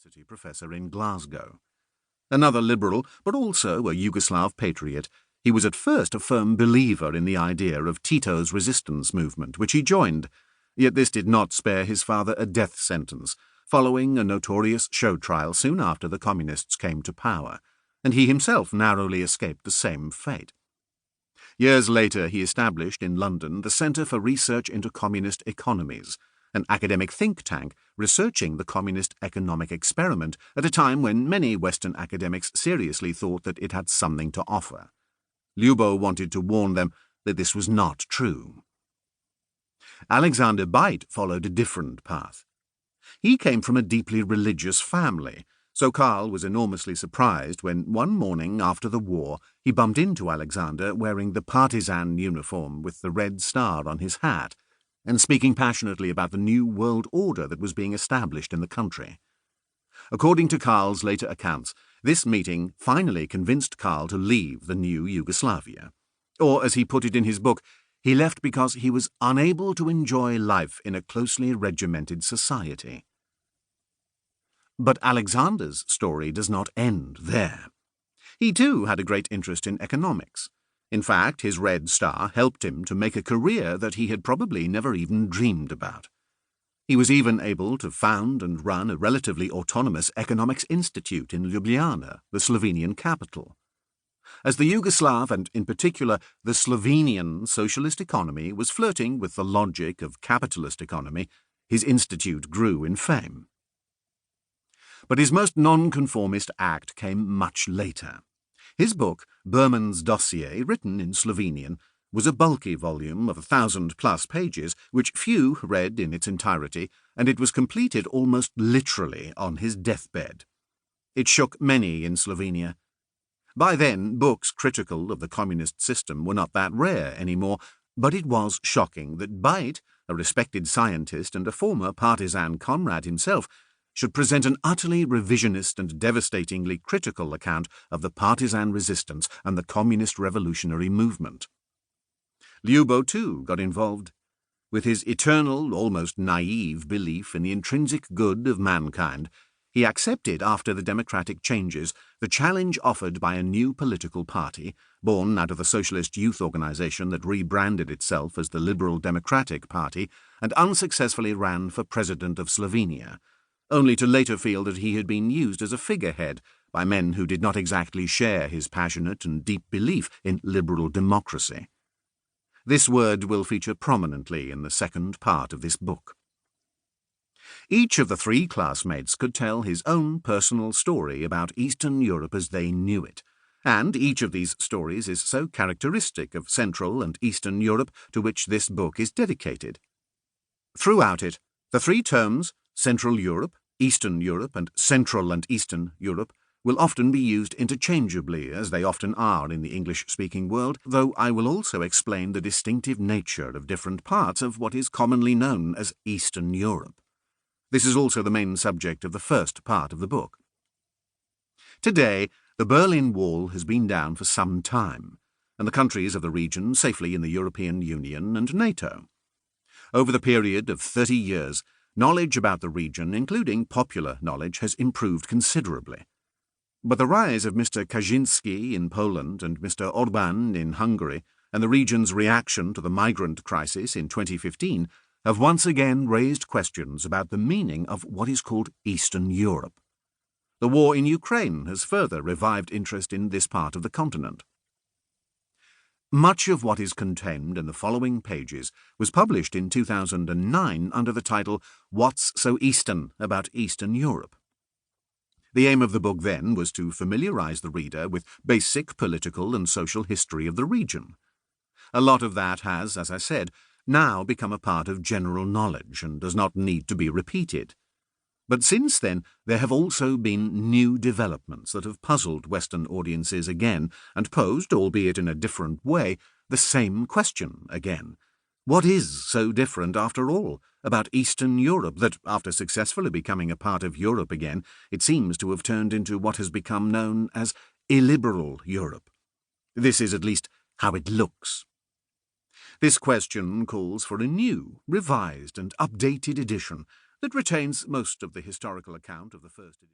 university professor in Glasgow. Another liberal, but also a Yugoslav patriot, he was at first a firm believer in the idea of Tito's resistance movement, which he joined, yet this did not spare his father a death sentence, following a notorious show trial soon after the Communists came to power, and he himself narrowly escaped the same fate. Years later he established in London the Centre for Research into Communist Economies, an academic think tank researching the communist economic experiment at a time when many Western academics seriously thought that it had something to offer. Lyubo wanted to warn them that this was not true. Alexander Beit followed a different path. He came from a deeply religious family, so Karl was enormously surprised when one morning after the war he bumped into Alexander wearing the partisan uniform with the red star on his hat, and speaking passionately about the new world order that was being established in the country. According to Karl's later accounts, this meeting finally convinced Karl to leave the new Yugoslavia. Or, as he put it in his book, he left because he was unable to enjoy life in a closely regimented society. But Alexander's story does not end there. He too had a great interest in economics. In fact, his red star helped him to make a career that he had probably never even dreamed about. He was even able to found and run a relatively autonomous economics institute in Ljubljana, the Slovenian capital. As the Yugoslav, and in particular the Slovenian socialist economy, was flirting with the logic of capitalist economy, his institute grew in fame. But his most nonconformist act came much later. His book, Berman's Dossier, written in Slovenian, was a bulky volume of 1,000+ pages, which few read in its entirety, and it was completed almost literally on his deathbed. It shook many in Slovenia. By then, books critical of the communist system were not that rare anymore, but it was shocking that Beit, a respected scientist and a former partisan comrade himself, should present an utterly revisionist and devastatingly critical account of the partisan resistance and the communist revolutionary movement. Lyubo, too, got involved. With his eternal, almost naive belief in the intrinsic good of mankind, he accepted, after the democratic changes, the challenge offered by a new political party, born out of the socialist youth organization that rebranded itself as the Liberal Democratic Party and unsuccessfully ran for president of Slovenia, only to later feel that he had been used as a figurehead by men who did not exactly share his passionate and deep belief in liberal democracy. This word will feature prominently in the second part of this book. Each of the three classmates could tell his own personal story about Eastern Europe as they knew it, and each of these stories is so characteristic of Central and Eastern Europe to which this book is dedicated. Throughout it, the three terms Central Europe, Eastern Europe, and Central and Eastern Europe will often be used interchangeably, as they often are in the English-speaking world, though I will also explain the distinctive nature of different parts of what is commonly known as Eastern Europe. This is also the main subject of the first part of the book. Today, the Berlin Wall has been down for some time, and the countries of the region safely in the European Union and NATO. Over the period of 30 years, knowledge about the region, including popular knowledge, has improved considerably. But the rise of Mr. Kaczynski in Poland and Mr. Orbán in Hungary, and the region's reaction to the migrant crisis in 2015, have once again raised questions about the meaning of what is called Eastern Europe. The war in Ukraine has further revived interest in this part of the continent. Much of what is contained in the following pages was published in 2009 under the title What's So Eastern About Eastern Europe? The aim of the book then was to familiarize the reader with basic political and social history of the region. A lot of that has, as I said, now become a part of general knowledge and does not need to be repeated. But since then, there have also been new developments that have puzzled Western audiences again and posed, albeit in a different way, the same question again. What is so different, after all, about Eastern Europe that, after successfully becoming a part of Europe again, it seems to have turned into what has become known as illiberal Europe? This is at least how it looks. This question calls for a new, revised and updated edition that retains most of the historical account of the first edition.